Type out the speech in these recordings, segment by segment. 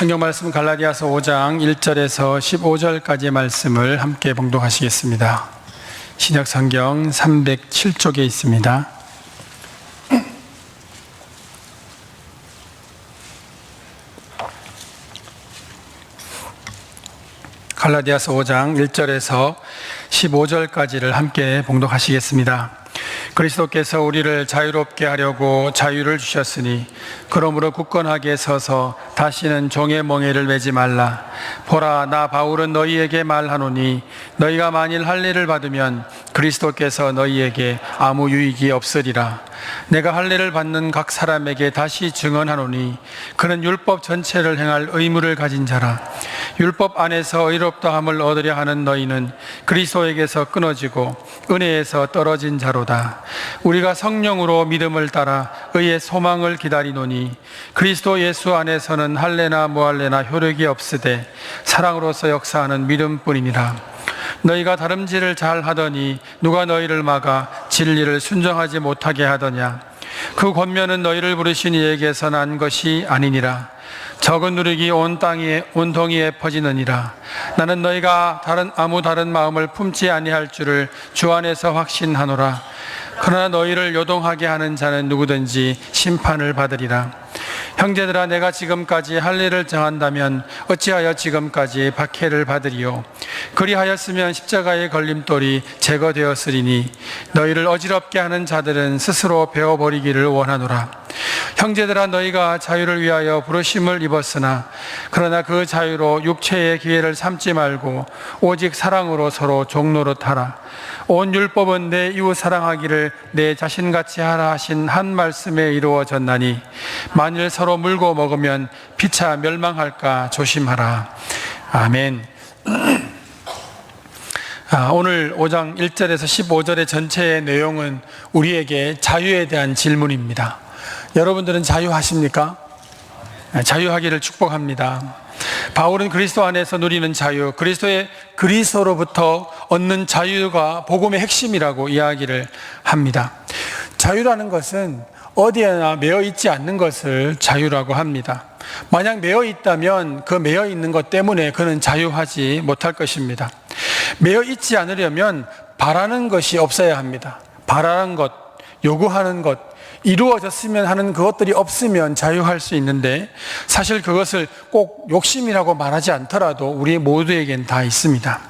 성경 말씀 갈라디아서 5장 1절에서 15절까지의 말씀을 함께 봉독하시겠습니다. 신약 성경 307쪽에 있습니다. 갈라디아서 5장 1절에서 15절까지를 함께 봉독하시겠습니다. 그리스도께서 우리를 자유롭게 하려고 자유를 주셨으니 그러므로 굳건하게 서서 다시는 종의 멍에를 매지 말라. 보라, 나 바울은 너희에게 말하노니 너희가 만일 할례를 받으면 그리스도께서 너희에게 아무 유익이 없으리라. 내가 할례를 받는 각 사람에게 다시 증언하노니 그는 율법 전체를 행할 의무를 가진 자라. 율법 안에서 의롭다함을 얻으려 하는 너희는 그리스도에게서 끊어지고 은혜에서 떨어진 자로다. 우리가 성령으로 믿음을 따라 의의 소망을 기다리노니 그리스도 예수 안에서는 할례나 무할례나 효력이 없으되 사랑으로서 역사하는 믿음뿐이니라. 너희가 다름질을 잘 하더니 누가 너희를 막아 진리를 순종하지 못하게 하더냐. 그 권면은 너희를 부르신 이에게서 난 것이 아니니라. 적은 누룩이 온 땅에 온통이에 퍼지느니라. 나는 너희가 아무 다른 마음을 품지 아니할 줄을 주 안에서 확신하노라. 그러나 너희를 요동하게 하는 자는 누구든지 심판을 받으리라. 형제들아, 내가 지금까지 할례를 정한다면 어찌하여 지금까지 박해를 받으리요. 그리하였으면 십자가의 걸림돌이 제거되었으리니 너희를 어지럽게 하는 자들은 스스로 베어버리기를 원하노라. 형제들아, 너희가 자유를 위하여 부르심을 입었으나 그러나 그 자유로 육체의 기회를 삼지 말고 오직 사랑으로 서로 종노릇하라. 온 율법은 내 이웃 사랑하기를 내 자신같이 하라 하신 한 말씀에 이루어졌나니 만일 서로 물고 먹으면 피차 멸망할까 조심하라. 아멘. 오늘 5장 1절에서 15절의 전체의 내용은 우리에게 자유에 대한 질문입니다. 여러분들은 자유하십니까? 자유하기를 축복합니다. 바울은 그리스도 안에서 누리는 자유, 그리스도로부터 얻는 자유가 복음의 핵심이라고 이야기를 합니다. 자유라는 것은 어디에나 매여 있지 않는 것을 자유라고 합니다. 만약 매여 있다면 그 매여 있는 것 때문에 그는 자유하지 못할 것입니다. 매여 있지 않으려면 바라는 것이 없어야 합니다. 바라는 것, 요구하는 것, 이루어졌으면 하는 그것들이 없으면 자유할 수 있는데 사실 그것을 꼭 욕심이라고 말하지 않더라도 우리 모두에겐 다 있습니다.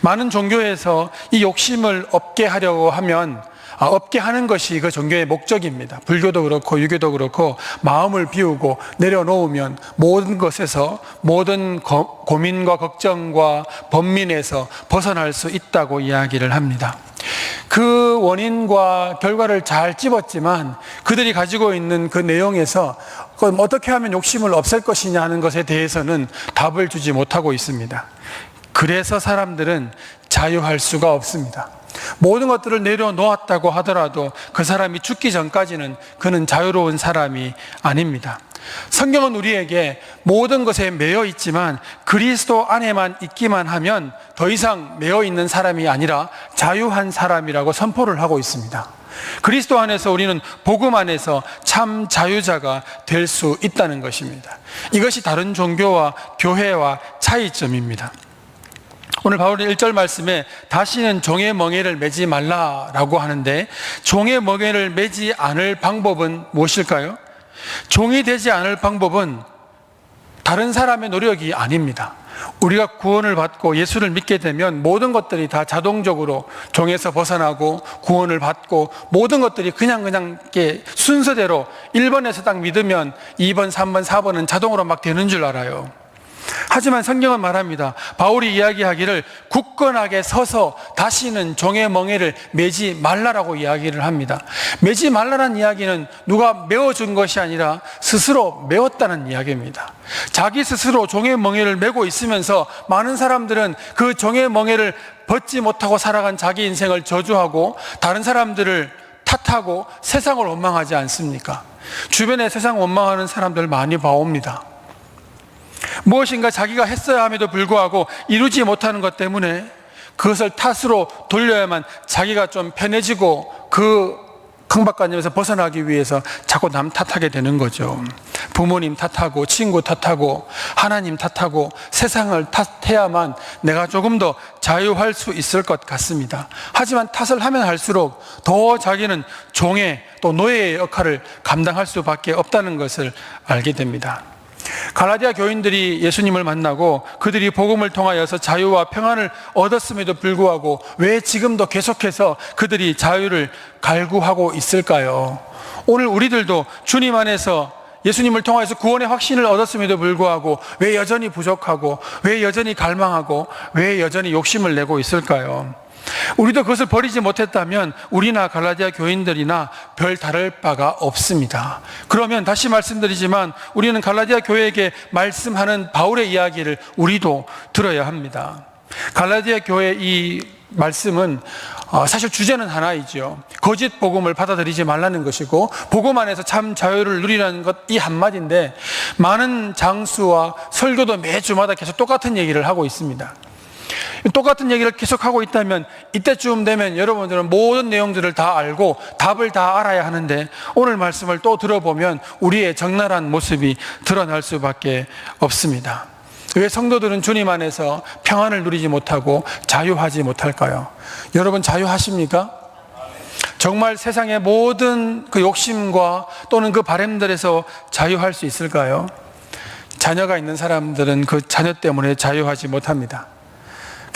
많은 종교에서 이 욕심을 없게 하려고 하면 없게 하는 것이 그 종교의 목적입니다. 불교도 그렇고 유교도 그렇고 마음을 비우고 내려놓으면 모든 것에서 모든 고민과 걱정과 번민에서 벗어날 수 있다고 이야기를 합니다. 그 원인과 결과를 잘 찝었지만 그들이 가지고 있는 그 내용에서 어떻게 하면 욕심을 없앨 것이냐 하는 것에 대해서는 답을 주지 못하고 있습니다. 그래서 사람들은 자유할 수가 없습니다. 모든 것들을 내려놓았다고 하더라도 그 사람이 죽기 전까지는 그는 자유로운 사람이 아닙니다. 성경은 우리에게 모든 것에 매여 있지만 그리스도 안에만 있기만 하면 더 이상 매여 있는 사람이 아니라 자유한 사람이라고 선포를 하고 있습니다. 그리스도 안에서 우리는 복음 안에서 참 자유자가 될 수 있다는 것입니다. 이것이 다른 종교와 교회와 차이점입니다. 오늘 바울의 1절 말씀에 다시는 종의 멍에를 매지 말라라고 하는데 종의 멍에를 매지 않을 방법은 무엇일까요? 종이 되지 않을 방법은 다른 사람의 노력이 아닙니다. 우리가 구원을 받고 예수를 믿게 되면 모든 것들이 다 자동적으로 종에서 벗어나고 구원을 받고 모든 것들이 그냥 이렇게 순서대로 1번에서 딱 믿으면 2번, 3번, 4번은 자동으로 막 되는 줄 알아요. 하지만 성경은 말합니다. 바울이 이야기하기를 굳건하게 서서 다시는 종의 멍에를 매지 말라라고 이야기를 합니다. 매지 말라는 이야기는 누가 메워준 것이 아니라 스스로 메웠다는 이야기입니다. 자기 스스로 종의 멍에를 메고 있으면서 많은 사람들은 그 종의 멍에를 벗지 못하고 살아간 자기 인생을 저주하고 다른 사람들을 탓하고 세상을 원망하지 않습니까? 주변에 세상 원망하는 사람들 많이 봐옵니다. 무엇인가 자기가 했어야 함에도 불구하고 이루지 못하는 것 때문에 그것을 탓으로 돌려야만 자기가 좀 편해지고 그 강박관념에서 벗어나기 위해서 자꾸 남 탓하게 되는 거죠. 부모님 탓하고 친구 탓하고 하나님 탓하고 세상을 탓해야만 내가 조금 더 자유할 수 있을 것 같습니다. 하지만 탓을 하면 할수록 더 자기는 종의 또 노예의 역할을 감당할 수밖에 없다는 것을 알게 됩니다. 갈라디아 교인들이 예수님을 만나고 그들이 복음을 통하여서 자유와 평안을 얻었음에도 불구하고 왜 지금도 계속해서 그들이 자유를 갈구하고 있을까요? 오늘 우리들도 주님 안에서 예수님을 통하여서 구원의 확신을 얻었음에도 불구하고 왜 여전히 부족하고 왜 여전히 갈망하고 왜 여전히 욕심을 내고 있을까요? 우리도 그것을 버리지 못했다면 우리나 갈라디아 교인들이나 별 다를 바가 없습니다. 그러면 다시 말씀드리지만 우리는 갈라디아 교회에게 말씀하는 바울의 이야기를 우리도 들어야 합니다. 갈라디아 교회 이 말씀은 사실 주제는 하나이죠. 거짓 복음을 받아들이지 말라는 것이고 복음 안에서 참 자유를 누리라는 것 이 한마디인데 많은 장수와 설교도 매주마다 계속 똑같은 얘기를 하고 있습니다. 똑같은 얘기를 계속하고 있다면 이때쯤 되면 여러분들은 모든 내용들을 다 알고 답을 다 알아야 하는데 오늘 말씀을 또 들어보면 우리의 적나라한 모습이 드러날 수밖에 없습니다. 왜 성도들은 주님 안에서 평안을 누리지 못하고 자유하지 못할까요? 여러분 자유하십니까? 정말 세상의 모든 그 욕심과 또는 그 바램들에서 자유할 수 있을까요? 자녀가 있는 사람들은 그 자녀 때문에 자유하지 못합니다.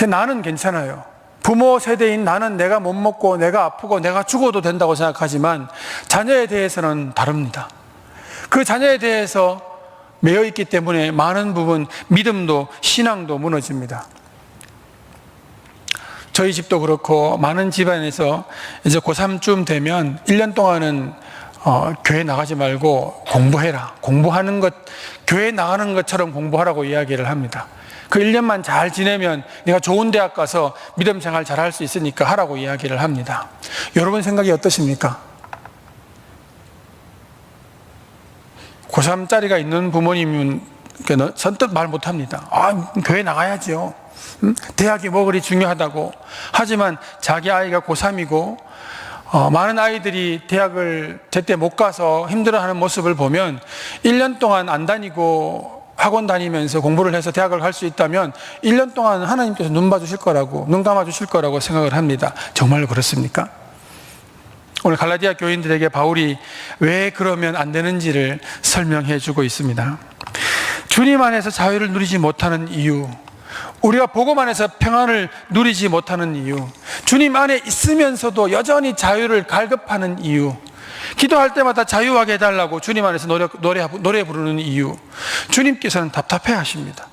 나는 괜찮아요. 부모 세대인 나는 내가 못 먹고 내가 아프고 내가 죽어도 된다고 생각하지만 자녀에 대해서는 다릅니다. 그 자녀에 대해서 매여 있기 때문에 많은 부분 믿음도 신앙도 무너집니다. 저희 집도 그렇고 많은 집안에서 이제 고3쯤 되면 1년 동안은 교회 나가지 말고 공부해라. 공부하는 것, 교회 나가는 것처럼 공부하라고 이야기를 합니다. 그 1년만 잘 지내면 내가 좋은 대학 가서 믿음 생활 잘 할 수 있으니까 하라고 이야기를 합니다. 여러분 생각이 어떠십니까? 고3짜리가 있는 부모님은 선뜻 말 못합니다. 교회 나가야죠. 대학이 뭐 그리 중요하다고. 하지만 자기 아이가 고3이고 많은 아이들이 대학을 제때 못 가서 힘들어하는 모습을 보면 1년 동안 안 다니고 학원 다니면서 공부를 해서 대학을 갈 수 있다면 1년 동안 하나님께서 눈 봐주실 거라고, 눈 감아주실 거라고 생각을 합니다. 정말로 그렇습니까? 오늘 갈라디아 교인들에게 바울이 왜 그러면 안 되는지를 설명해 주고 있습니다. 주님 안에서 자유를 누리지 못하는 이유, 우리가 복음 안에서 평안을 누리지 못하는 이유, 주님 안에 있으면서도 여전히 자유를 갈급하는 이유, 기도할 때마다 자유하게 해달라고 주님 안에서 노래 부르는 이유, 주님께서는 답답해 하십니다.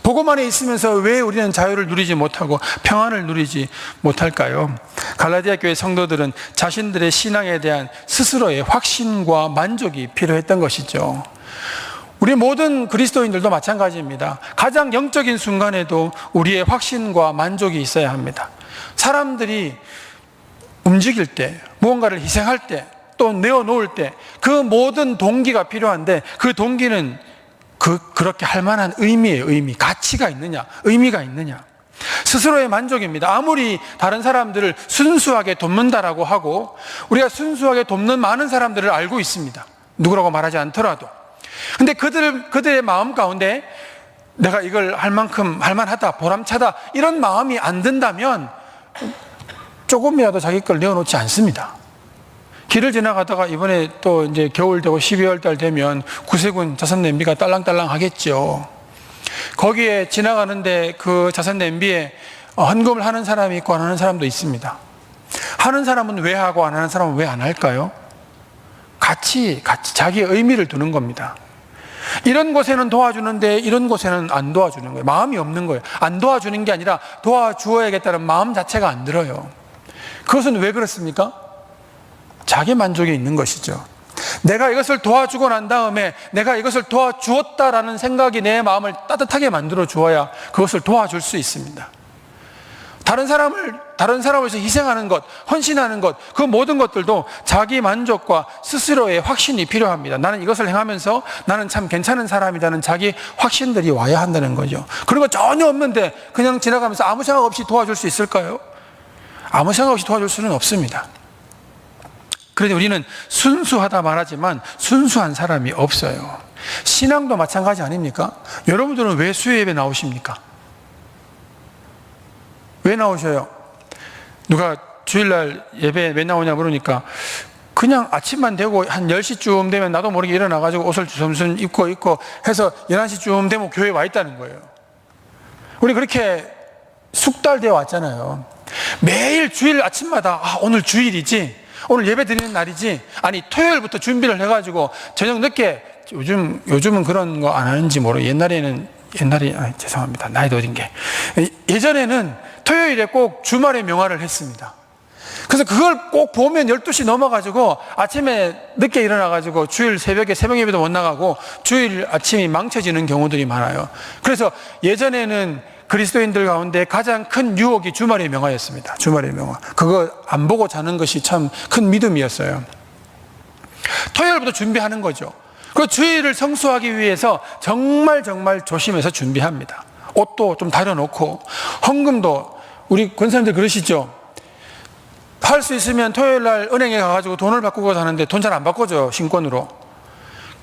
복음 안에 있으면서 왜 우리는 자유를 누리지 못하고 평안을 누리지 못할까요? 갈라디아 교회 성도들은 자신들의 신앙에 대한 스스로의 확신과 만족이 필요했던 것이죠. 우리 모든 그리스도인들도 마찬가지입니다. 가장 영적인 순간에도 우리의 확신과 만족이 있어야 합니다. 사람들이 움직일 때, 무언가를 희생할 때, 또 내어놓을 때 그 모든 동기가 필요한데 그 동기는 그렇게 할 만한 의미예요. 가치가 있느냐, 의미가 있느냐. 스스로의 만족입니다. 아무리 다른 사람들을 순수하게 돕는다라고 하고 우리가 순수하게 돕는 많은 사람들을 알고 있습니다. 누구라고 말하지 않더라도. 근데 그들의 마음 가운데 내가 이걸 할 만큼 할만하다, 보람차다 이런 마음이 안 든다면 조금이라도 자기 걸 내어놓지 않습니다. 길을 지나가다가 이번에 또 이제 겨울 되고 12월 달 되면 구세군 자선 냄비가 딸랑딸랑 하겠죠. 거기에 지나가는데 그 자선 냄비에 헌금을 하는 사람이 있고 안 하는 사람도 있습니다. 하는 사람은 왜 하고 안 하는 사람은 왜 안 할까요? 같이 자기의 의미를 두는 겁니다. 이런 곳에는 도와주는데 이런 곳에는 안 도와주는 거예요. 마음이 없는 거예요. 안 도와주는 게 아니라 도와주어야겠다는 마음 자체가 안 들어요. 그것은 왜 그렇습니까? 자기 만족에 있는 것이죠. 내가 이것을 도와주고 난 다음에 내가 이것을 도와주었다라는 생각이 내 마음을 따뜻하게 만들어 주어야 그것을 도와줄 수 있습니다. 다른 사람을 위해서 희생하는 것, 헌신하는 것, 그 모든 것들도 자기 만족과 스스로의 확신이 필요합니다. 나는 이것을 행하면서 나는 참 괜찮은 사람이라는 자기 확신들이 와야 한다는 거죠. 그런 거 전혀 없는데 그냥 지나가면서 아무 생각 없이 도와줄 수 있을까요? 아무 생각 없이 도와줄 수는 없습니다. 그런데 우리는 순수하다 말하지만 순수한 사람이 없어요. 신앙도 마찬가지 아닙니까? 여러분들은 왜 수요 예배 나오십니까? 왜 나오셔요? 누가 주일날 예배 왜 나오냐 물으니까 그냥 아침만 되고 한 10시쯤 되면 나도 모르게 일어나가지고 옷을 주섬주섬 입고 해서 11시쯤 되면 교회에 와 있다는 거예요. 우리 그렇게 숙달되어 왔잖아요. 매일 주일 아침마다 오늘 주일이지, 오늘 예배 드리는 날이지, 아니 토요일부터 준비를 해가지고 저녁 늦게, 요즘은 그런 거 안 하는지 모르겠어요. 죄송합니다. 나이도 어린 게. 예전에는 토요일에 꼭 주말에 명화를 했습니다. 그래서 그걸 꼭 보면 12시 넘어가지고 아침에 늦게 일어나가지고 주일 새벽에 새벽 예배도 못 나가고 주일 아침이 망쳐지는 경우들이 많아요. 그래서 예전에는 그리스도인들 가운데 가장 큰 유혹이 주말의 명화였습니다. 주말의 명화. 그거 안 보고 자는 것이 참 큰 믿음이었어요. 토요일부터 준비하는 거죠. 그 주일을 성수하기 위해서 정말 조심해서 준비합니다. 옷도 좀 다려놓고, 헌금도 우리 권사님들 그러시죠? 할 수 있으면 토요일 날 은행에 가가지고 돈을 바꾸고 사는데 돈 잘 안 바꿔줘요, 신권으로.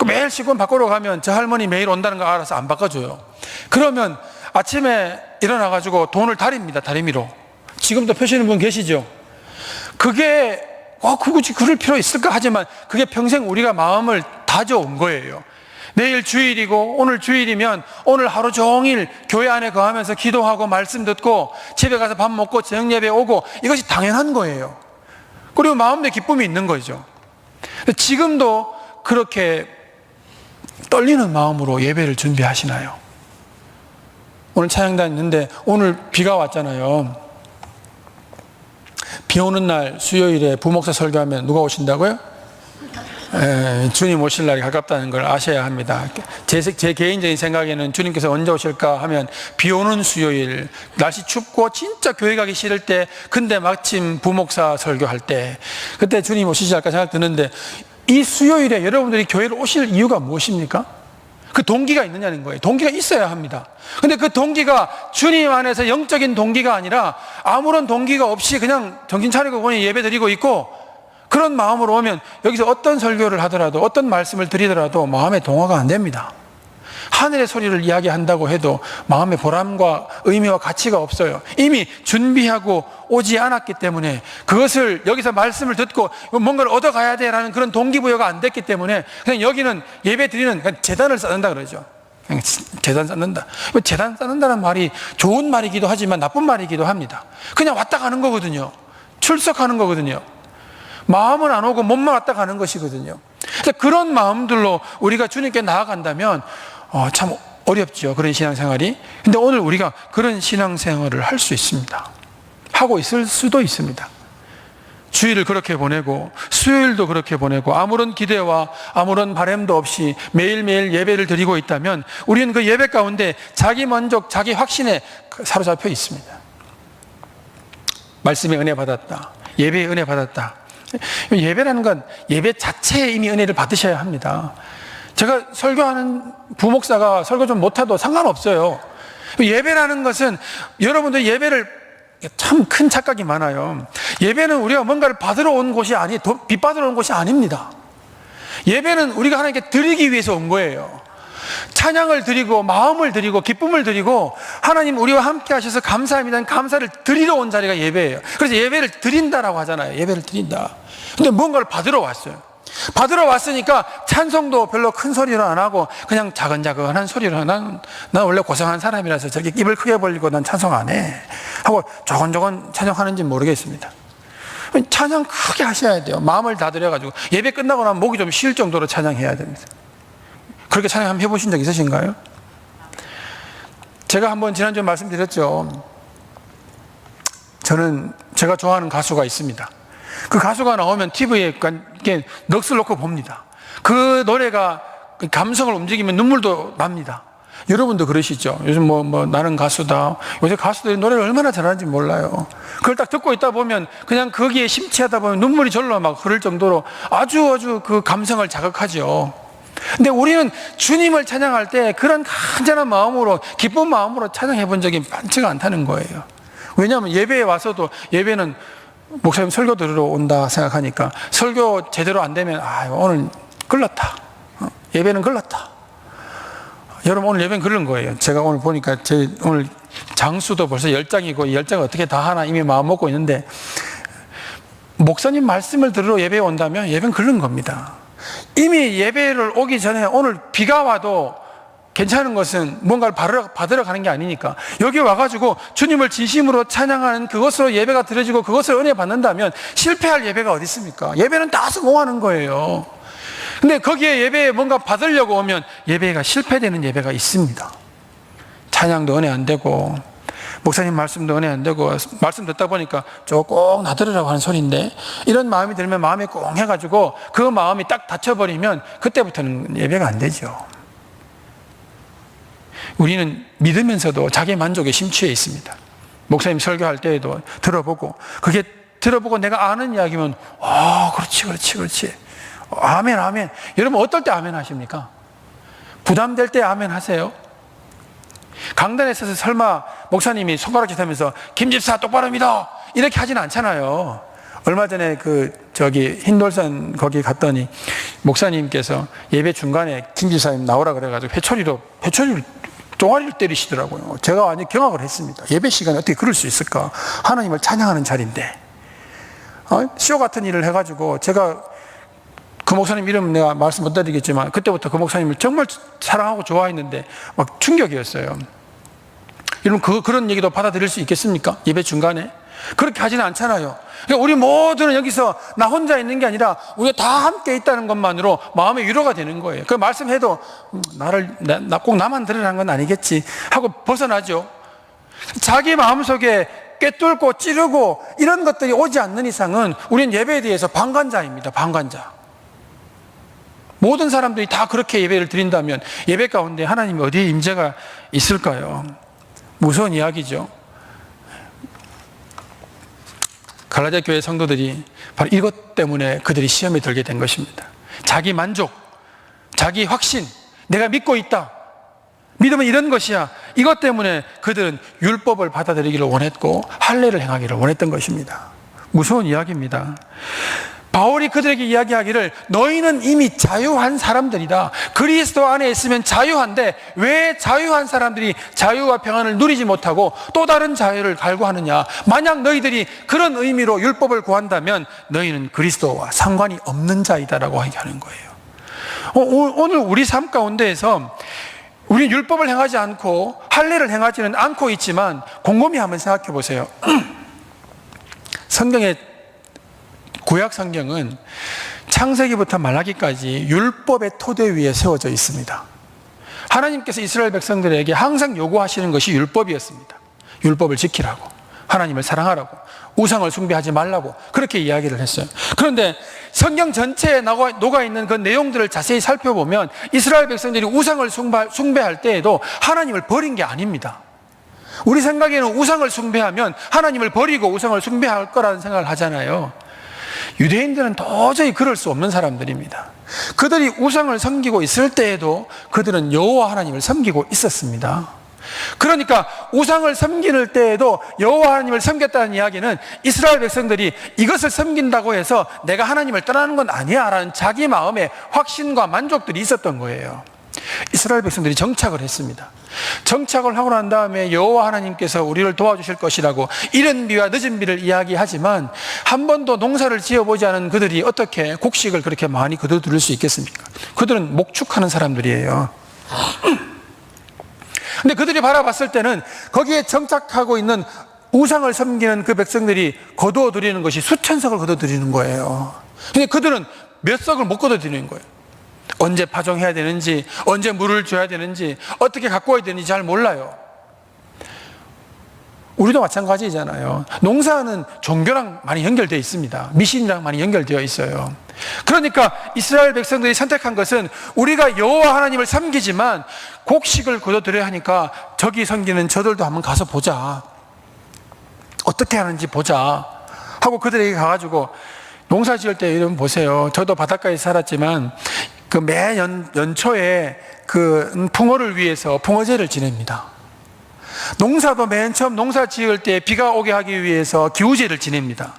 매일 신권 바꾸러 가면 저 할머니 매일 온다는 거 알아서 안 바꿔줘요. 그러면 아침에 일어나가지고 돈을 다립니다, 다리미로. 지금도 펴시는 분 계시죠? 그게 굳이 그럴 필요 있을까 하지만 그게 평생 우리가 마음을 다져온 거예요. 내일 주일이고 오늘 주일이면 오늘 하루 종일 교회 안에 거하면서 기도하고 말씀 듣고 집에 가서 밥 먹고 저녁 예배 오고, 이것이 당연한 거예요. 그리고 마음에 기쁨이 있는 거죠. 지금도 그렇게 떨리는 마음으로 예배를 준비하시나요? 오늘 찬양단 있는데 오늘 비가 왔잖아요. 비 오는 날 수요일에 부목사 설교하면 누가 오신다고요? 주님 오실 날이 가깝다는 걸 아셔야 합니다. 제 개인적인 생각에는 주님께서 언제 오실까 하면 비 오는 수요일, 날씨 춥고 진짜 교회 가기 싫을 때, 근데 마침 부목사 설교할 때, 그때 주님 오시지 않을까 생각 드는데, 이 수요일에 여러분들이 교회를 오실 이유가 무엇입니까? 그 동기가 있느냐는 거예요. 동기가 있어야 합니다. 근데 그 동기가 주님 안에서 영적인 동기가 아니라 아무런 동기가 없이 그냥 정신 차리고 그냥 예배 드리고 있고, 그런 마음으로 오면 여기서 어떤 설교를 하더라도 어떤 말씀을 드리더라도 마음에 동화가 안 됩니다. 하늘의 소리를 이야기한다고 해도 마음의 보람과 의미와 가치가 없어요. 이미 준비하고 오지 않았기 때문에, 그것을 여기서 말씀을 듣고 뭔가를 얻어가야 돼라는 그런 동기부여가 안 됐기 때문에 그냥 여기는 예배 드리는, 그냥 재단을 쌓는다 그러죠. 그냥 재단 쌓는다. 재단 쌓는다는 말이 좋은 말이기도 하지만 나쁜 말이기도 합니다. 그냥 왔다 가는 거거든요. 출석하는 거거든요. 마음은 안 오고 몸만 왔다 가는 것이거든요. 그래서 그런 마음들로 우리가 주님께 나아간다면 참 어렵죠, 그런 신앙생활이. 근데 오늘 우리가 그런 신앙생활을 할 수 있습니다. 하고 있을 수도 있습니다. 주일을 그렇게 보내고 수요일도 그렇게 보내고 아무런 기대와 아무런 바람도 없이 매일매일 예배를 드리고 있다면 우리는 그 예배 가운데 자기 만족, 자기 확신에 사로잡혀 있습니다. 말씀의 은혜 받았다, 예배의 은혜 받았다. 예배라는 건 예배 자체에 이미 은혜를 받으셔야 합니다. 제가 설교하는 부목사가 설교 좀 못해도 상관없어요. 예배라는 것은, 여러분들 예배를, 참 큰 착각이 많아요. 예배는 우리가 뭔가를 받으러 온 곳이 빚 받으러 온 곳이 아닙니다. 예배는 우리가 하나님께 드리기 위해서 온 거예요. 찬양을 드리고 마음을 드리고 기쁨을 드리고 하나님 우리와 함께 하셔서 감사합니다는 감사를 드리러 온 자리가 예배예요. 그래서 예배를 드린다라고 하잖아요. 예배를 드린다. 근데 뭔가를 받으러 왔어요. 받으러 왔으니까 찬송도 별로 큰 소리로 안 하고 그냥 자근자근한 소리로, 난 원래 고생한 사람이라서 저렇게 입을 크게 벌리고 난 찬송 안 해 하고 조곤조곤 찬양하는지 모르겠습니다. 찬양 크게 하셔야 돼요. 마음을 다 들여가지고. 예배 끝나고 나면 목이 좀 쉴 정도로 찬양해야 됩니다. 그렇게 찬양 한번 해보신 적 있으신가요? 제가 한번 지난주에 말씀드렸죠. 제가 좋아하는 가수가 있습니다. 그 가수가 나오면 TV에 이렇게 넋을 놓고 봅니다. 그 노래가 감성을 움직이면 눈물도 납니다. 여러분도 그러시죠? 요즘 나는 가수다. 요새 가수들이 노래를 얼마나 잘하는지 몰라요. 그걸 딱 듣고 있다 보면 그냥 거기에 심취하다 보면 눈물이 절로 막 흐를 정도로 아주 그 감성을 자극하죠. 근데 우리는 주님을 찬양할 때 그런 간절한 마음으로, 기쁜 마음으로 찬양해 본 적이 많지가 않다는 거예요. 왜냐하면 예배에 와서도, 예배는 목사님 설교 들으러 온다 생각하니까 설교 제대로 안 되면 오늘 걸렸다, 예배는 걸렸다, 여러분 오늘 예배는 그런 거예요. 제가 오늘 보니까 제 오늘 장수도 벌써 10장이고 10장을 어떻게 다 하나 이미 마음 먹고 있는데, 목사님 말씀을 들으러 예배에 온다면 예배는 그런 겁니다. 이미 예배를 오기 전에 오늘 비가 와도 괜찮은 것은 뭔가를 받으러 가는 게 아니니까, 여기 와가지고 주님을 진심으로 찬양하는 그것으로 예배가 드려지고 그것을 은혜 받는다면 실패할 예배가 어디 있습니까? 예배는 다 성공하는 거예요. 근데 거기에 예배에 뭔가 받으려고 오면 예배가 실패되는 예배가 있습니다. 찬양도 은혜 안 되고 목사님 말씀도 은혜 안 되고, 말씀 듣다 보니까 저거 꼭 놔들으라고 하는 소리인데, 이런 마음이 들면 마음이 꽁 해가지고 그 마음이 딱 닫혀버리면 그때부터는 예배가 안 되죠. 우리는 믿으면서도 자기 만족에 심취해 있습니다. 목사님 설교할 때에도 들어보고, 그게 들어보고 내가 아는 이야기면 그렇지 아멘 아멘. 여러분 어떨 때 아멘 하십니까? 부담될 때 아멘 하세요? 강단에 서서 설마 목사님이 손가락질 하면서 김집사 똑바로 믿어 이렇게 하지는 않잖아요. 얼마 전에 흰돌산 거기 갔더니 목사님께서 예배 중간에 김집사님 나오라 그래가지고 회초리를 종아리를 때리시더라고요. 제가 완전 경악을 했습니다. 예배 시간에 어떻게 그럴 수 있을까? 하나님을 찬양하는 자리인데 쇼 같은 일을 해가지고, 제가 그 목사님 이름 내가 말씀 못 드리겠지만 그때부터 그 목사님을 정말 사랑하고 좋아했는데 막 충격이었어요. 여러분 그런 얘기도 받아들일 수 있겠습니까? 예배 중간에 그렇게 하지는 않잖아요. 그러니까 우리 모두는 여기서 나 혼자 있는 게 아니라 우리가 다 함께 있다는 것만으로 마음의 위로가 되는 거예요. 그 말씀해도 꼭 나만 들으라는 건 아니겠지 하고 벗어나죠. 자기 마음속에 꿰뚫고 찌르고 이런 것들이 오지 않는 이상은 우리는 예배에 대해서 방관자입니다. 방관자. 모든 사람들이 다 그렇게 예배를 드린다면 예배 가운데 하나님이 어디에 임재가 있을까요? 무서운 이야기죠. 갈라디아 교회 성도들이 바로 이것 때문에 그들이 시험에 들게 된 것입니다. 자기 만족, 자기 확신, 내가 믿고 있다, 믿음은 이런 것이야, 이것 때문에 그들은 율법을 받아들이기를 원했고 할례를 행하기를 원했던 것입니다. 무서운 이야기입니다. 바울이 그들에게 이야기하기를 너희는 이미 자유한 사람들이다. 그리스도 안에 있으면 자유한데 왜 자유한 사람들이 자유와 평안을 누리지 못하고 또 다른 자유를 갈구하느냐. 만약 너희들이 그런 의미로 율법을 구한다면 너희는 그리스도와 상관이 없는 자이다라고 얘기하는 거예요. 오늘 우리 삶 가운데에서 우리는 율법을 행하지 않고 할례를 행하지는 않고 있지만 곰곰이 한번 생각해 보세요. 성경에 구약 성경은 창세기부터 말라기까지 율법의 토대 위에 세워져 있습니다. 하나님께서 이스라엘 백성들에게 항상 요구하시는 것이 율법이었습니다. 율법을 지키라고, 하나님을 사랑하라고, 우상을 숭배하지 말라고 그렇게 이야기를 했어요. 그런데 성경 전체에 녹아있는 그 내용들을 자세히 살펴보면 이스라엘 백성들이 우상을 숭배할 때에도 하나님을 버린 게 아닙니다. 우리 생각에는 우상을 숭배하면 하나님을 버리고 우상을 숭배할 거라는 생각을 하잖아요. 유대인들은 도저히 그럴 수 없는 사람들입니다. 그들이 우상을 섬기고 있을 때에도 그들은 여호와 하나님을 섬기고 있었습니다. 그러니까 우상을 섬기는 때에도 여호와 하나님을 섬겼다는 이야기는 이스라엘 백성들이 이것을 섬긴다고 해서 내가 하나님을 떠나는 건 아니야 라는 자기 마음의 확신과 만족들이 있었던 거예요. 이스라엘 백성들이 정착을 했습니다. 정착을 하고 난 다음에 여호와 하나님께서 우리를 도와주실 것이라고 이른 비와 늦은 비를 이야기하지만 한 번도 농사를 지어보지 않은 그들이 어떻게 곡식을 그렇게 많이 거둬들일 수 있겠습니까? 그들은 목축하는 사람들이에요. 근데 그들이 바라봤을 때는 거기에 정착하고 있는 우상을 섬기는 그 백성들이 거두어들이는 것이 수천 석을 거두어들이는 거예요. 근데 그들은 몇 석을 못 거두어들이는 거예요. 언제 파종해야 되는지, 언제 물을 줘야 되는지, 어떻게 갖고 와야 되는지 잘 몰라요. 우리도 마찬가지잖아요. 농사는 종교랑 많이 연결되어 있습니다. 미신이랑 많이 연결되어 있어요. 그러니까 이스라엘 백성들이 선택한 것은 우리가 여호와 하나님을 섬기지만 곡식을 거둬들여야 하니까 저기 섬기는 저들도 한번 가서 보자, 어떻게 하는지 보자 하고 그들에게 가가지고 농사 지을 때 이런 보세요. 저도 바닷가에 살았지만 그 매 연초에 그 풍어를 위해서 풍어제를 지냅니다. 농사도 맨 처음 농사 지을 때 비가 오게 하기 위해서 기우제를 지냅니다.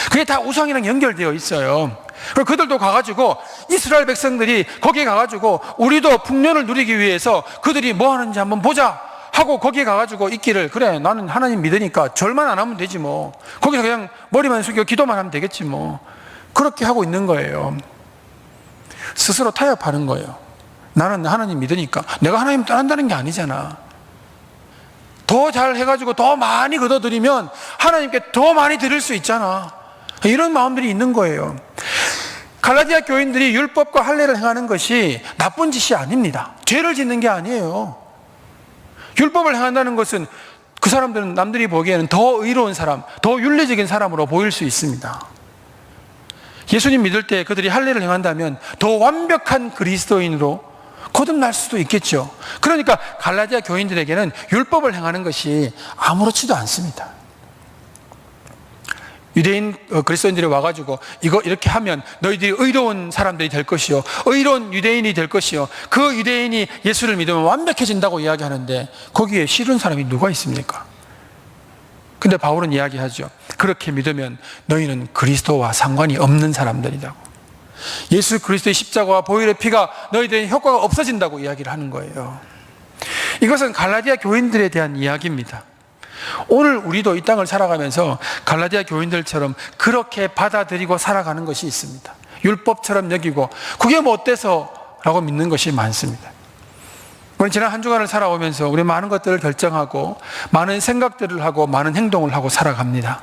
그게 다 우상이랑 연결되어 있어요. 그리고 그들도 가가지고 이스라엘 백성들이 거기에 가가지고 우리도 풍년을 누리기 위해서 그들이 뭐 하는지 한번 보자 하고 거기에 가가지고 있기를, 그래 나는 하나님 믿으니까 절만 안 하면 되지 뭐, 거기서 그냥 머리만 숙여 기도만 하면 되겠지 뭐, 그렇게 하고 있는 거예요. 스스로 타협하는 거예요. 나는 하나님 믿으니까. 내가 하나님 떠난다는 게 아니잖아. 더 잘 해가지고 더 많이 거둬들이면 하나님께 더 많이 드릴 수 있잖아. 이런 마음들이 있는 거예요. 갈라디아 교인들이 율법과 할례를 행하는 것이 나쁜 짓이 아닙니다. 죄를 짓는 게 아니에요. 율법을 행한다는 것은 그 사람들은 남들이 보기에는 더 의로운 사람, 더 윤리적인 사람으로 보일 수 있습니다. 예수님 믿을 때 그들이 할례를 행한다면 더 완벽한 그리스도인으로 거듭날 수도 있겠죠. 그러니까 갈라디아 교인들에게는 율법을 행하는 것이 아무렇지도 않습니다. 유대인 그리스도인들이 와가지고 이거 이렇게 하면 너희들이 의로운 사람들이 될 것이요, 의로운 유대인이 될 것이요, 그 유대인이 예수를 믿으면 완벽해진다고 이야기하는데 거기에 싫은 사람이 누가 있습니까? 근데 바울은 이야기하죠. 그렇게 믿으면 너희는 그리스도와 상관이 없는 사람들이라고. 예수 그리스도의 십자가와 보혈의 피가 너희들의 효과가 없어진다고 이야기를 하는 거예요. 이것은 갈라디아 교인들에 대한 이야기입니다. 오늘 우리도 이 땅을 살아가면서 갈라디아 교인들처럼 그렇게 받아들이고 살아가는 것이 있습니다. 율법처럼 여기고 그게 뭐 어때서 라고 믿는 것이 많습니다. 우리 지난 한 주간을 살아오면서 우리 많은 것들을 결정하고 많은 생각들을 하고 많은 행동을 하고 살아갑니다.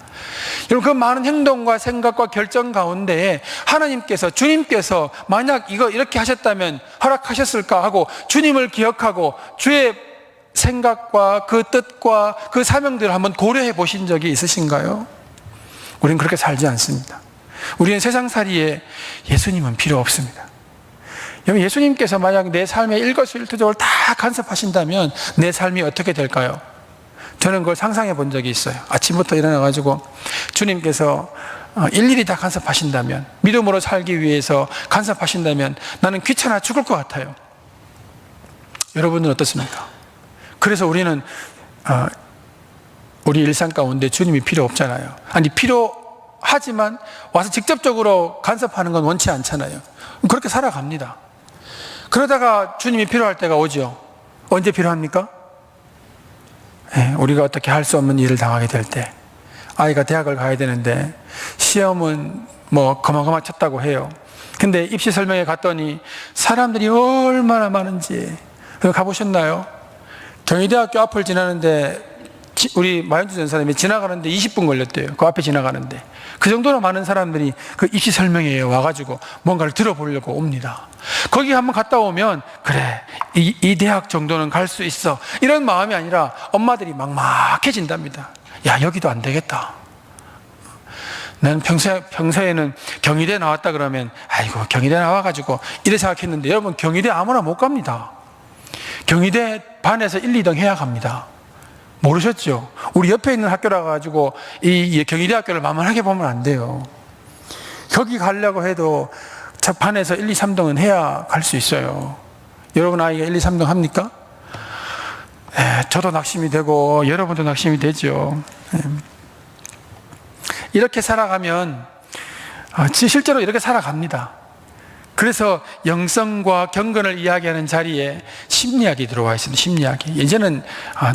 여러분, 그 많은 행동과 생각과 결정 가운데 하나님께서, 주님께서 만약 이거 이렇게 하셨다면 허락하셨을까 하고 주님을 기억하고 주의 생각과 그 뜻과 그 사명들을 한번 고려해 보신 적이 있으신가요? 우리는 그렇게 살지 않습니다. 우리는 세상살이에 예수님은 필요 없습니다. 여러분, 예수님께서 만약 내 삶의 일거수일투족을 다 간섭하신다면 내 삶이 어떻게 될까요? 저는 그걸 상상해 본 적이 있어요. 아침부터 일어나가지고 주님께서 일일이 다 간섭하신다면, 믿음으로 살기 위해서 간섭하신다면 나는 귀찮아 죽을 것 같아요. 여러분은 어떻습니까? 그래서 우리는 우리 일상 가운데 주님이 필요 없잖아요. 아니, 필요하지만 와서 직접적으로 간섭하는 건 원치 않잖아요. 그렇게 살아갑니다. 그러다가 주님이 필요할 때가 오죠. 언제 필요합니까? 우리가 어떻게 할 수 없는 일을 당하게 될 때, 아이가 대학을 가야 되는데 시험은 뭐 거마거마 쳤다고 해요. 근데 입시 설명회 갔더니 사람들이 얼마나 많은지, 가보셨나요? 경희대학교 앞을 지나는데 우리 마현주 전사님이 지나가는데 20분 걸렸대요. 그 앞에 지나가는데. 그 정도로 많은 사람들이 그 입시 설명회에 와가지고 뭔가를 들어보려고 옵니다. 거기 한번 갔다 오면, 그래, 이 대학 정도는 갈 수 있어, 이런 마음이 아니라 엄마들이 막막해진답니다. 야, 여기도 안 되겠다. 나는 평소에는 경희대 나왔다 그러면 아이고 경희대 나와가지고 이래 생각했는데, 여러분, 경희대 아무나 못 갑니다. 경희대 반에서 1, 2등 해야 갑니다. 모르셨죠? 우리 옆에 있는 학교라 가지고 이 경희대학교를 만만하게 보면 안 돼요. 거기 가려고 해도 반에서 1, 2, 3등은 해야 갈 수 있어요. 여러분 아이가 1, 2, 3등 합니까? 저도 낙심이 되고 여러분도 낙심이 되죠. 이렇게 살아가면 실제로 이렇게 살아갑니다. 그래서 영성과 경건을 이야기하는 자리에 심리학이 들어와 있습니다. 심리학이. 이제는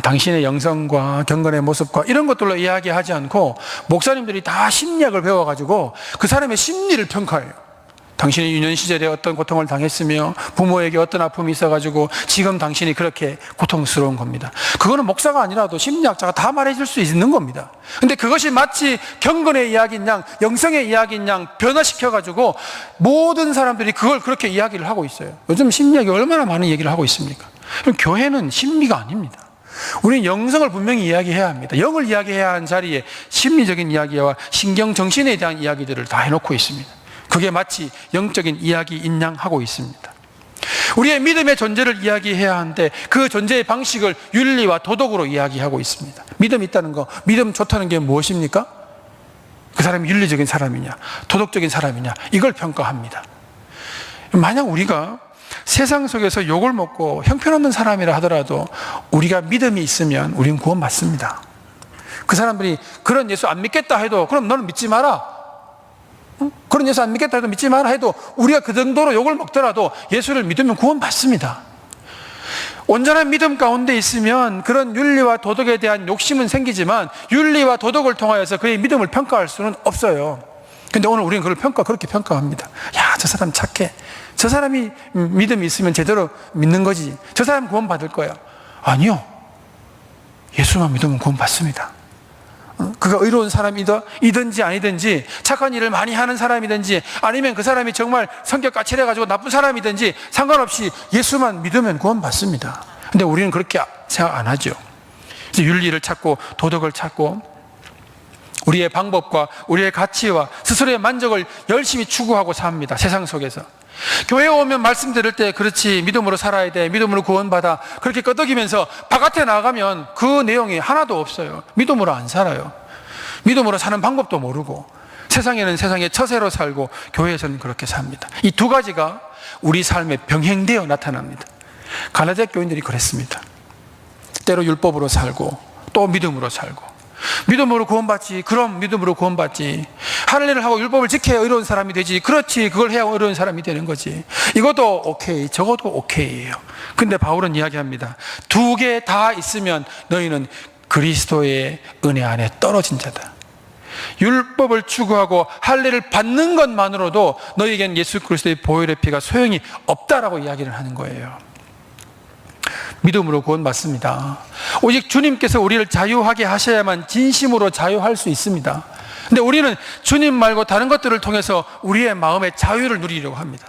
당신의 영성과 경건의 모습과 이런 것들로 이야기하지 않고 목사님들이 다 심리학을 배워가지고 그 사람의 심리를 평가해요. 당신이 유년 시절에 어떤 고통을 당했으며 부모에게 어떤 아픔이 있어가지고 지금 당신이 그렇게 고통스러운 겁니다. 그거는 목사가 아니라도 심리학자가 다 말해줄 수 있는 겁니다. 근데 그것이 마치 경건의 이야기인 양, 영성의 이야기인 양 변화시켜가지고 모든 사람들이 그걸 그렇게 이야기를 하고 있어요. 요즘 심리학이 얼마나 많은 얘기를 하고 있습니까? 그럼 교회는 심리가 아닙니다. 우리는 영성을 분명히 이야기해야 합니다. 영을 이야기해야 하는 자리에 심리적인 이야기와 신경, 정신에 대한 이야기들을 다 해놓고 있습니다. 그게 마치 영적인 이야기인 양 하고 있습니다. 우리의 믿음의 존재를 이야기해야 하는데 그 존재의 방식을 윤리와 도덕으로 이야기하고 있습니다. 믿음이 있다는 거, 믿음 좋다는 게 무엇입니까? 그 사람이 윤리적인 사람이냐, 도덕적인 사람이냐, 이걸 평가합니다. 만약 우리가 세상 속에서 욕을 먹고 형편없는 사람이라 하더라도 우리가 믿음이 있으면 우리는 구원받습니다. 그 사람들이 그런 예수 안 믿겠다 해도 그럼 너는 믿지 마라, 그런 예수 안 믿겠다 해도 믿지 마라 해도 우리가 그 정도로 욕을 먹더라도 예수를 믿으면 구원받습니다. 온전한 믿음 가운데 있으면 그런 윤리와 도덕에 대한 욕심은 생기지만 윤리와 도덕을 통하여서 그의 믿음을 평가할 수는 없어요. 근데 오늘 우리는 그걸 그렇게 평가합니다. 야, 저 사람 착해. 저 사람이 믿음이 있으면 제대로 믿는 거지. 저 사람 구원받을 거야. 아니요. 예수만 믿으면 구원받습니다. 그가 의로운 사람이든지 아니든지 착한 일을 많이 하는 사람이든지 아니면 그 사람이 정말 성격 까칠해가지고 나쁜 사람이든지 상관없이 예수만 믿으면 구원받습니다. 근데 우리는 그렇게 생각 안 하죠. 윤리를 찾고 도덕을 찾고 우리의 방법과 우리의 가치와 스스로의 만족을 열심히 추구하고 삽니다. 세상 속에서. 교회에 오면 말씀 들을 때 그렇지 믿음으로 살아야 돼, 믿음으로 구원받아 그렇게 끄덕이면서 바깥에 나가면 그 내용이 하나도 없어요. 믿음으로 안 살아요. 믿음으로 사는 방법도 모르고 세상에는 세상의 처세로 살고 교회에서는 그렇게 삽니다. 이 두 가지가 우리 삶에 병행되어 나타납니다. 갈라디아 교인들이 그랬습니다. 때로 율법으로 살고 또 믿음으로 살고 믿음으로 구원받지. 그럼 믿음으로 구원받지. 하늘 일을 하고 율법을 지켜야 의로운 사람이 되지. 그렇지. 그걸 해야 의로운 사람이 되는 거지. 이것도 오케이, 저것도 오케이예요. 근데 바울은 이야기합니다. 두 개 다 있으면 너희는 그리스도의 은혜 안에 떨어진 자다. 율법을 추구하고 할례를 받는 것만으로도 너희에겐 예수 그리스도의 보혈의 피가 소용이 없다라고 이야기를 하는 거예요. 믿음으로 구원받습니다. 오직 주님께서 우리를 자유하게 하셔야만 진심으로 자유할 수 있습니다. 근데 우리는 주님 말고 다른 것들을 통해서 우리의 마음의 자유를 누리려고 합니다.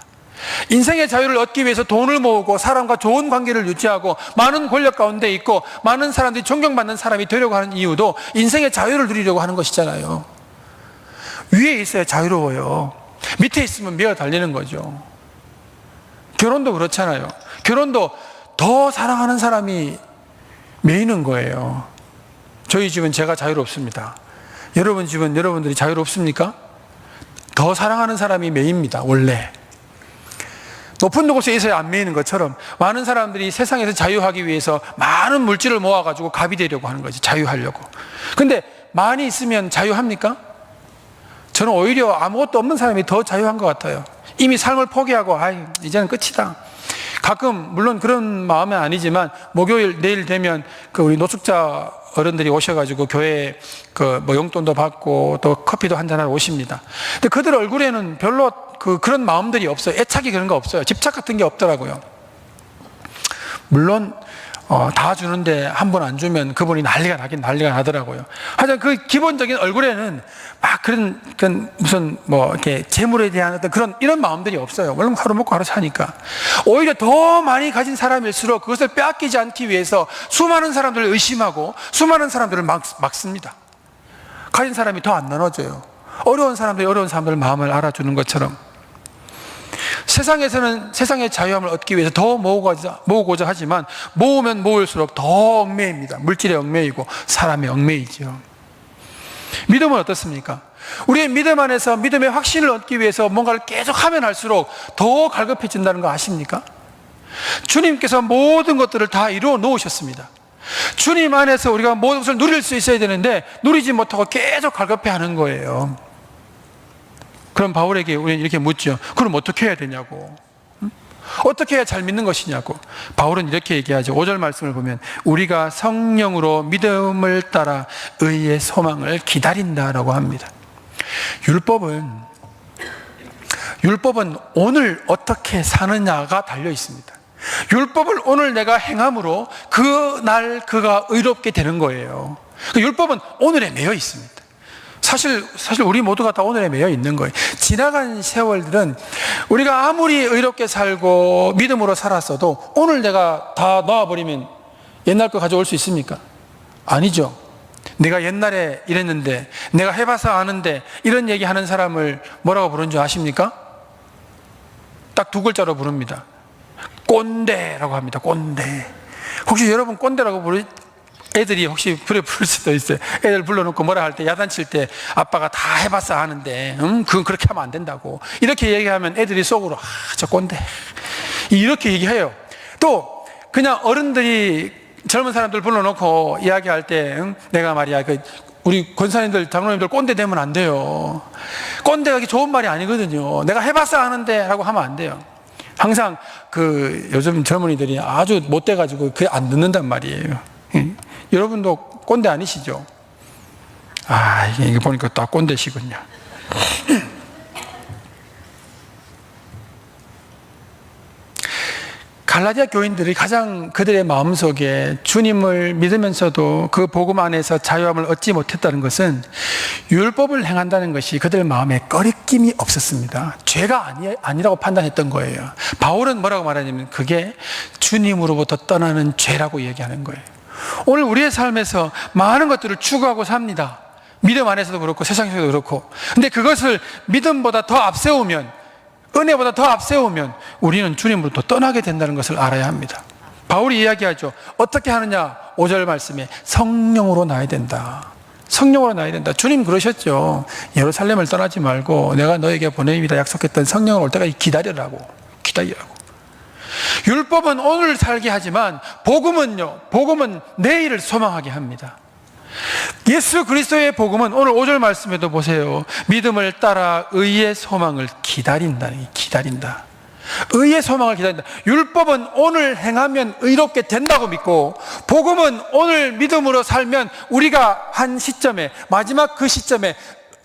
인생의 자유를 얻기 위해서 돈을 모으고 사람과 좋은 관계를 유지하고 많은 권력 가운데 있고 많은 사람들이 존경받는 사람이 되려고 하는 이유도 인생의 자유를 누리려고 하는 것이잖아요. 위에 있어야 자유로워요. 밑에 있으면 매어 달리는 거죠. 결혼도 그렇잖아요. 결혼도 더 사랑하는 사람이 매이는 거예요. 저희 집은 제가 자유롭습니다. 여러분 집은 여러분들이 자유롭습니까? 더 사랑하는 사람이 매입니다. 원래 높은 곳에 있어야 안 매이는 것처럼 많은 사람들이 세상에서 자유하기 위해서 많은 물질을 모아가지고 갑이 되려고 하는 거지. 자유하려고. 근데 많이 있으면 자유합니까? 저는 오히려 아무것도 없는 사람이 더 자유한 것 같아요. 이미 삶을 포기하고 이제는 끝이다. 가끔 물론 그런 마음은 아니지만 목요일 내일 되면 우리 노숙자 어른들이 오셔가지고 교회에 용돈도 받고 또 커피도 한잔하러 오십니다. 근데 그들 얼굴에는 별로 그런 마음들이 없어요. 애착이 그런 거 없어요. 집착 같은 게 없더라고요. 물론 다 주는데 한 번 안 주면 그분이 난리가 나더라고요. 하여튼 그 기본적인 얼굴에는 막 그런 무슨 이렇게 재물에 대한 어떤 이런 마음들이 없어요. 물론 하루 먹고 하루 사니까. 오히려 더 많이 가진 사람일수록 그것을 빼앗기지 않기 위해서 수많은 사람들을 의심하고 수많은 사람들을 막습니다. 가진 사람이 더 안 나눠줘요. 어려운 사람들 마음을 알아주는 것처럼. 세상에서는 세상의 자유함을 얻기 위해서 더 모으고자 하지만 모으면 모을수록 더 얽매입니다. 물질에 얽매이고 사람에 얽매이죠. 믿음은 어떻습니까? 우리의 믿음 안에서 믿음의 확신을 얻기 위해서 뭔가를 계속 하면 할수록 더 갈급해진다는 거 아십니까? 주님께서 모든 것들을 다 이루어 놓으셨습니다. 주님 안에서 우리가 모든 것을 누릴 수 있어야 되는데 누리지 못하고 계속 갈급해하는 거예요. 그럼 바울에게 우리는 이렇게 묻죠. 그럼 어떻게 해야 되냐고. 어떻게 해야 잘 믿는 것이냐고. 바울은 이렇게 얘기하죠. 5절 말씀을 보면 우리가 성령으로 믿음을 따라 의의 소망을 기다린다라고 합니다. 율법은 오늘 어떻게 사느냐가 달려 있습니다. 율법을 오늘 내가 행함으로 그날 그가 의롭게 되는 거예요. 율법은 오늘에 매여 있습니다. 사실 우리 모두가 다 오늘에 매여 있는 거예요. 지나간 세월들은 우리가 아무리 의롭게 살고 믿음으로 살았어도 오늘 내가 다 놔버리면 옛날 거 가져올 수 있습니까? 아니죠. 내가 옛날에 이랬는데 내가 해봐서 아는데 이런 얘기하는 사람을 뭐라고 부르는 줄 아십니까? 딱 두 글자로 부릅니다. 꼰대라고 합니다. 꼰대. 혹시 여러분 꼰대라고 애들이 혹시 부를 수도 있어요. 애들 불러놓고 뭐라 할 때 야단칠 때 아빠가 다 해봤어 하는데 그건 그렇게 하면 안 된다고 이렇게 얘기하면 애들이 속으로 저 꼰대 이렇게 얘기해요. 또 그냥 어른들이 젊은 사람들 불러놓고 이야기할 때 내가 말이야 우리 권사님들, 장로님들 꼰대 되면 안 돼요. 꼰대가 좋은 말이 아니거든요. 내가 해봤어 하는데 라고 하면 안 돼요. 항상 요즘 젊은이들이 아주 못돼가지고 그게 안 듣는단 말이에요. 여러분도 꼰대 아니시죠? 이게 보니까 딱 꼰대시군요. 갈라디아 교인들이 가장 그들의 마음속에 주님을 믿으면서도 그 복음 안에서 자유함을 얻지 못했다는 것은 율법을 행한다는 것이 그들 마음에 꺼리낌이 없었습니다. 죄가 아니라고 판단했던 거예요. 바울은 뭐라고 말하냐면 그게 주님으로부터 떠나는 죄라고 얘기하는 거예요. 오늘 우리의 삶에서 많은 것들을 추구하고 삽니다. 믿음 안에서도 그렇고 세상에서도 그렇고. 근데 그것을 믿음보다 더 앞세우면, 은혜보다 더 앞세우면 우리는 주님으로부터 떠나게 된다는 것을 알아야 합니다. 바울이 이야기하죠. 어떻게 하느냐? 5절 말씀에 성령으로 나야 된다. 성령으로 나야 된다. 주님 그러셨죠. 예루살렘을 떠나지 말고 내가 너에게 보내리라 약속했던 성령을 올 때까지 기다리라고. 율법은 오늘 살게 하지만 복음은 내일을 소망하게 합니다. 예수 그리스도의 복음은 오늘 5절 말씀에도 보세요. 믿음을 따라 의의 소망을 기다린다. 의의 소망을 기다린다. 율법은 오늘 행하면 의롭게 된다고 믿고, 복음은 오늘 믿음으로 살면 우리가 한 시점에, 마지막 그 시점에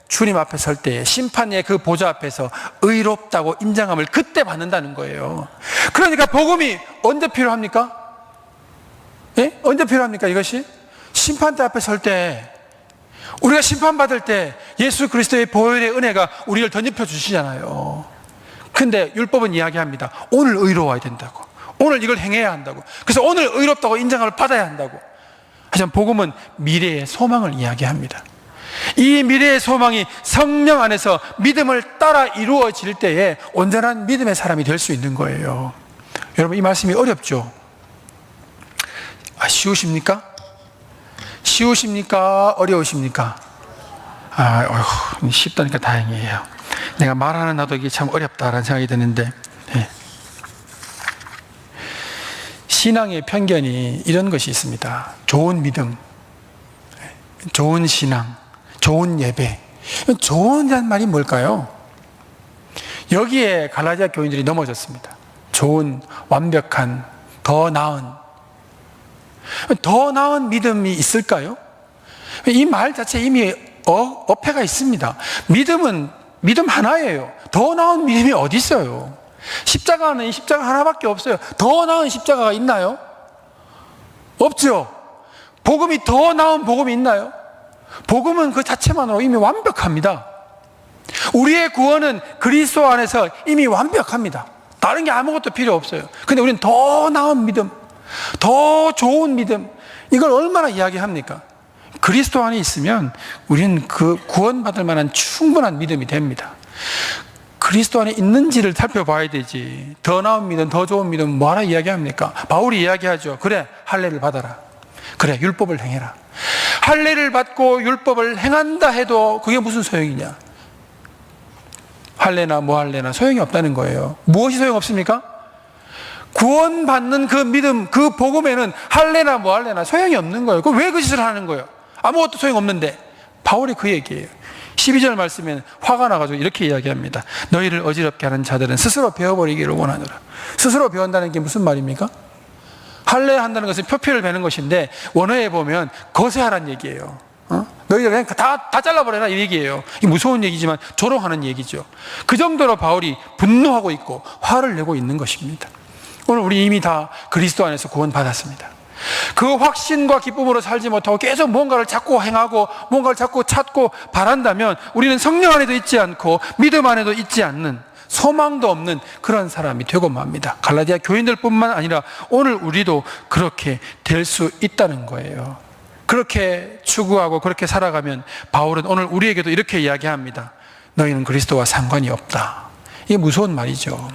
주님 앞에 설 때 심판의 그 보좌 앞에서 의롭다고 인정함을 그때 받는다는 거예요. 그러니까 복음이 언제 필요합니까? 예? 언제 필요합니까 이것이? 심판대 앞에 설 때, 우리가 심판받을 때 예수 그리스도의 보혈의 은혜가 우리를 덧입혀 주시잖아요. 근데 율법은 이야기합니다. 오늘 의로워야 된다고. 오늘 이걸 행해야 한다고. 그래서 오늘 의롭다고 인정을 받아야 한다고. 하지만 복음은 미래의 소망을 이야기합니다. 이 미래의 소망이 성령 안에서 믿음을 따라 이루어질 때에 온전한 믿음의 사람이 될 수 있는 거예요. 여러분, 이 말씀이 어렵죠? 쉬우십니까? 쉬우십니까? 어려우십니까? 쉽다니까 다행이에요. 내가 말하는 나도 이게 참 어렵다라는 생각이 드는데, 신앙의 편견이 이런 것이 있습니다. 좋은 믿음, 좋은 신앙, 좋은 예배. 좋은이라는 말이 뭘까요? 여기에 갈라디아 교인들이 넘어졌습니다. 좋은, 완벽한, 더 나은 믿음이 있을까요? 이 말 자체에 이미 어폐가 있습니다. 믿음은 믿음 하나예요. 더 나은 믿음이 어디 있어요? 십자가는 십자가 하나밖에 없어요. 더 나은 십자가가 있나요? 없죠. 복음이 더 나은 복음이 있나요? 복음은 그 자체만으로 이미 완벽합니다. 우리의 구원은 그리스도 안에서 이미 완벽합니다. 다른 게 아무것도 필요 없어요. 근데 우리는 더 나은 믿음, 더 좋은 믿음, 이걸 얼마나 이야기합니까? 그리스도 안에 있으면 우리는 그 구원받을 만한 충분한 믿음이 됩니다. 그리스도 안에 있는지를 살펴봐야 되지. 더 나은 믿음, 더 좋은 믿음 뭐하라 이야기합니까? 바울이 이야기하죠. 그래, 할례를 받아라. 그래, 율법을 행해라. 할례를 받고 율법을 행한다 해도 그게 무슨 소용이냐? 할례나 뭐 할례나 소용이 없다는 거예요. 무엇이 소용없습니까? 구원받는 그 믿음, 그 복음에는 할례나 뭐 할례나 소용이 없는 거예요. 그럼 왜 그 짓을 하는 거예요? 아무것도 소용없는데. 바울이 그 얘기예요. 12절 말씀에는 화가 나가지고 이렇게 이야기합니다. 너희를 어지럽게 하는 자들은 스스로 배워버리기를 원하노라. 스스로 배운다는 게 무슨 말입니까? 할례 한다는 것은 표피를 베는 것인데 원어에 보면 거세하라는 얘기예요. 너희들 그냥 다 잘라버려라 이 얘기예요. 이게 무서운 얘기지만 조롱하는 얘기죠. 그 정도로 바울이 분노하고 있고 화를 내고 있는 것입니다. 오늘 우리 이미 다 그리스도 안에서 구원받았습니다. 그 확신과 기쁨으로 살지 못하고 계속 뭔가를 자꾸 행하고 뭔가를 자꾸 찾고 바란다면 우리는 성령 안에도 있지 않고 믿음 안에도 있지 않는, 소망도 없는 그런 사람이 되고 맙니다. 갈라디아 교인들뿐만 아니라 오늘 우리도 그렇게 될 수 있다는 거예요. 그렇게 추구하고 그렇게 살아가면 바울은 오늘 우리에게도 이렇게 이야기합니다. 너희는 그리스도와 상관이 없다. 이게 무서운 말이죠.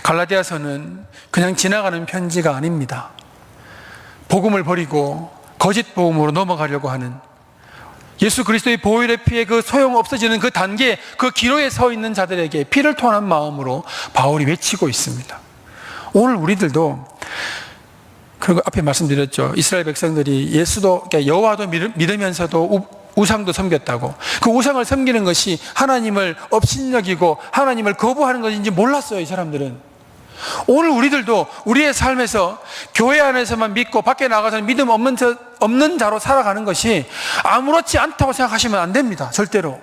갈라디아서는 그냥 지나가는 편지가 아닙니다. 복음을 버리고 거짓 복음으로 넘어가려고 하는, 예수 그리스도의 보혈의 피에 그 소용 없어지는 그 단계, 그 기로에 서 있는 자들에게 피를 토하는 마음으로 바울이 외치고 있습니다. 오늘 우리들도 그리고 앞에 말씀드렸죠. 이스라엘 백성들이 예수도, 그러니까 여호와도 믿으면서도 우상도 섬겼다고. 그 우상을 섬기는 것이 하나님을 업신여기고 하나님을 거부하는 것인지 몰랐어요, 이 사람들은. 오늘 우리들도 우리의 삶에서 교회 안에서만 믿고 밖에 나가서는 믿음 없는 자로 살아가는 것이 아무렇지 않다고 생각하시면 안 됩니다. 절대로.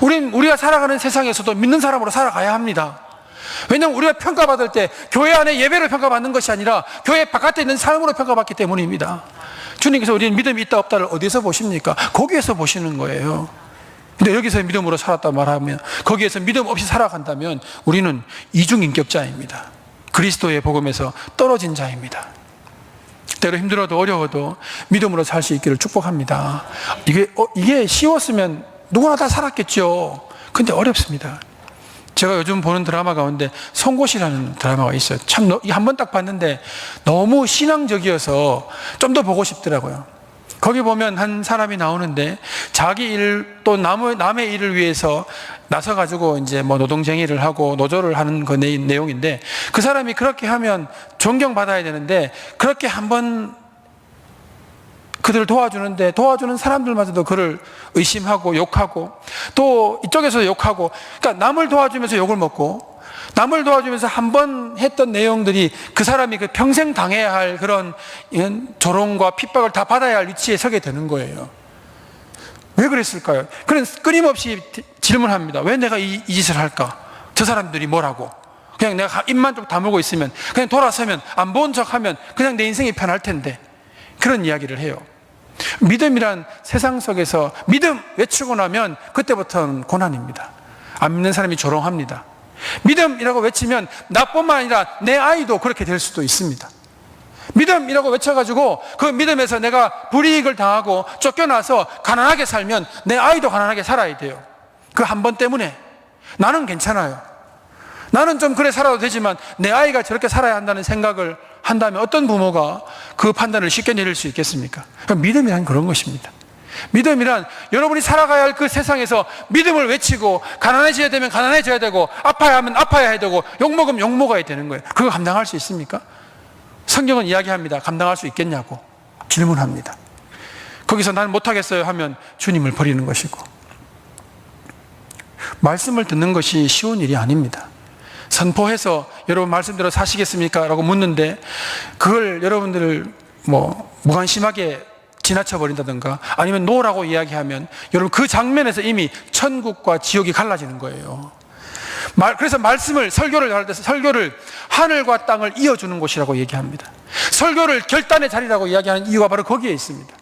우리가 살아가는 세상에서도 믿는 사람으로 살아가야 합니다. 왜냐하면 우리가 평가받을 때 교회 안에 예배를 평가받는 것이 아니라 교회 바깥에 있는 삶으로 평가받기 때문입니다. 주님께서 우리는 믿음이 있다 없다를 어디서 보십니까? 거기에서 보시는 거예요. 근데 여기서 믿음으로 살았다 말하면, 거기에서 믿음 없이 살아간다면 우리는 이중인격자입니다. 그리스도의 복음에서 떨어진 자입니다. 때로 힘들어도 어려워도 믿음으로 살 수 있기를 축복합니다. 이게 쉬웠으면 누구나 다 살았겠죠. 근데 어렵습니다. 제가 요즘 보는 드라마 가운데 송곳이라는 드라마가 있어요. 참, 한 번 딱 봤는데 너무 신앙적이어서 좀 더 보고 싶더라고요. 거기 보면 한 사람이 나오는데 자기 일 또 남의 일을 위해서 나서가지고 이제 뭐 노동쟁의를 하고 노조를 하는 그 내용인데, 그 사람이 그렇게 하면 존경받아야 되는데 그렇게 한번 그들을 도와주는데 도와주는 사람들마저도 그를 의심하고 욕하고, 또 이쪽에서 욕하고, 그러니까 남을 도와주면서 욕을 먹고, 남을 도와주면서 한 번 했던 내용들이 그 사람이 그 평생 당해야 할 그런 조롱과 핍박을 다 받아야 할 위치에 서게 되는 거예요. 왜 그랬을까요? 그런 끊임없이 질문합니다. 왜 내가 이 짓을 할까? 저 사람들이 뭐라고? 그냥 내가 입만 좀 다물고 있으면, 그냥 돌아서면 안 본 척하면 그냥 내 인생이 편할 텐데, 그런 이야기를 해요. 믿음이란 세상 속에서 믿음 외치고 나면 그때부터는 고난입니다. 안 믿는 사람이 조롱합니다. 믿음이라고 외치면 나뿐만 아니라 내 아이도 그렇게 될 수도 있습니다. 믿음이라고 외쳐가지고 그 믿음에서 내가 불이익을 당하고 쫓겨나서 가난하게 살면 내 아이도 가난하게 살아야 돼요. 그 한 번 때문에. 나는 괜찮아요. 나는 좀 그래 살아도 되지만 내 아이가 저렇게 살아야 한다는 생각을 한다면 어떤 부모가 그 판단을 쉽게 내릴 수 있겠습니까? 믿음이란 그런 것입니다. 믿음이란 여러분이 살아가야 할 그 세상에서 믿음을 외치고, 가난해져야 되면 가난해져야 되고, 아파야 하면 아파야 되고, 욕먹으면 욕먹어야 되는 거예요. 그거 감당할 수 있습니까? 성경은 이야기합니다. 감당할 수 있겠냐고 질문합니다. 거기서 나는 못하겠어요 하면 주님을 버리는 것이고, 말씀을 듣는 것이 쉬운 일이 아닙니다. 선포해서 여러분 말씀대로 사시겠습니까? 라고 묻는데 그걸 여러분들을 무관심하게 지나쳐버린다든가 아니면 노라고 이야기하면 여러분 그 장면에서 이미 천국과 지옥이 갈라지는 거예요. 그래서 설교를 할 때 설교를 하늘과 땅을 이어주는 곳이라고 얘기합니다. 설교를 결단의 자리라고 이야기하는 이유가 바로 거기에 있습니다.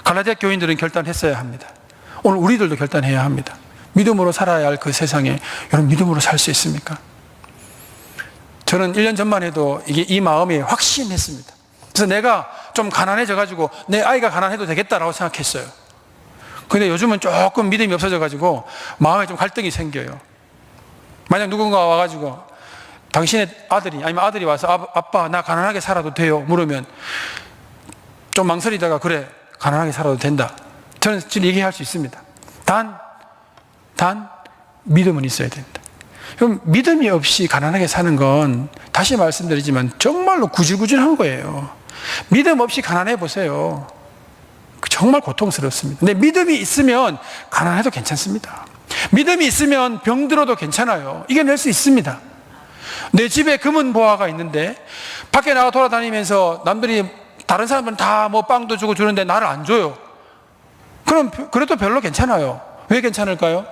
갈라디아 교인들은 결단했어야 합니다. 오늘 우리들도 결단해야 합니다. 믿음으로 살아야 할 그 세상에 여러분 믿음으로 살 수 있습니까? 저는 1년 전만 해도 이 마음이 확신했습니다. 그래서 내가 좀 가난해져가지고 내 아이가 가난해도 되겠다라고 생각했어요. 근데 요즘은 조금 믿음이 없어져가지고 마음에 좀 갈등이 생겨요. 만약 누군가 와가지고 당신의 아들이 아니면 아들이 와서 아빠 나 가난하게 살아도 돼요? 물으면 좀 망설이다가 그래 가난하게 살아도 된다. 저는 지금 얘기할 수 있습니다. 단 믿음은 있어야 된다. 그럼 믿음이 없이 가난하게 사는 건 다시 말씀드리지만 정말로 구질구질한 거예요. 믿음 없이 가난해 보세요. 정말 고통스럽습니다. 근데 믿음이 있으면 가난해도 괜찮습니다. 믿음이 있으면 병들어도 괜찮아요. 이겨낼 수 있습니다. 내 집에 금은 보화가 있는데 밖에 나가 돌아다니면서 남들이 다른 사람들은 다 뭐 빵도 주고 주는데 나를 안 줘요. 그럼 그래도 별로 괜찮아요. 왜 괜찮을까요?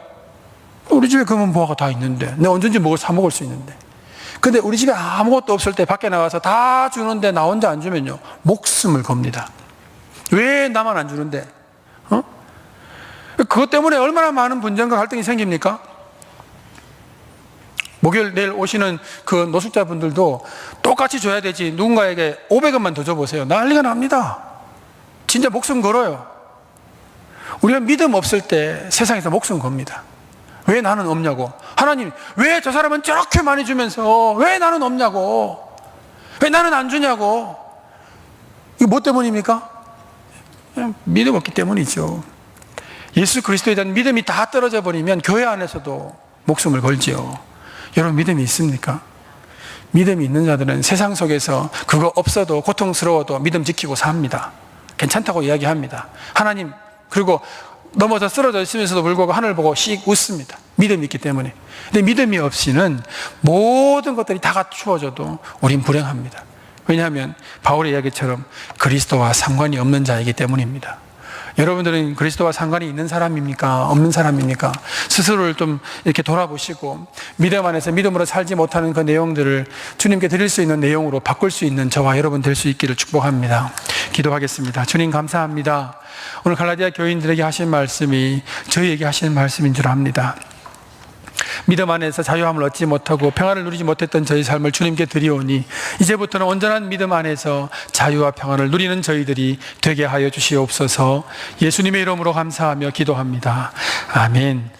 우리 집에 금은 보화가 다 있는데 내가 언제든지 사 먹을 수 있는데. 근데 우리 집에 아무것도 없을 때 밖에 나가서 다 주는데 나 혼자 안 주면요 목숨을 겁니다. 왜 나만 안 주는데? 그것 때문에 얼마나 많은 분쟁과 갈등이 생깁니까? 목요일 내일 오시는 그 노숙자분들도 똑같이 줘야 되지 누군가에게 500원만 더 줘보세요. 난리가 납니다. 진짜 목숨 걸어요. 우리가 믿음 없을 때 세상에서 목숨 겁니다. 왜 나는 없냐고. 하나님 왜 저 사람은 저렇게 많이 주면서 왜 나는 없냐고, 왜 나는 안 주냐고. 이거 뭐 때문입니까? 그냥 믿음 없기 때문이죠. 예수 그리스도에 대한 믿음이 다 떨어져 버리면 교회 안에서도 목숨을 걸지요. 여러분 믿음이 있습니까? 믿음이 있는 자들은 세상 속에서 그거 없어도 고통스러워도 믿음 지키고 삽니다. 괜찮다고 이야기합니다. 하나님, 그리고 넘어져 쓰러져 있으면서도 불구하고 하늘 보고 씩 웃습니다. 믿음이 있기 때문에. 근데 믿음이 없이는 모든 것들이 다 갖추어져도 우린 불행합니다. 왜냐하면 바울의 이야기처럼 그리스도와 상관이 없는 자이기 때문입니다. 여러분들은 그리스도와 상관이 있는 사람입니까? 없는 사람입니까? 스스로를 좀 이렇게 돌아보시고 믿음 안에서 믿음으로 살지 못하는 그 내용들을 주님께 드릴 수 있는 내용으로 바꿀 수 있는 저와 여러분 될 수 있기를 축복합니다. 기도하겠습니다. 주님 감사합니다. 오늘 갈라디아 교인들에게 하신 말씀이 저희에게 하신 말씀인 줄 압니다. 믿음 안에서 자유함을 얻지 못하고 평안을 누리지 못했던 저희 삶을 주님께 드리오니 이제부터는 온전한 믿음 안에서 자유와 평안을 누리는 저희들이 되게 하여 주시옵소서. 예수님의 이름으로 감사하며 기도합니다. 아멘.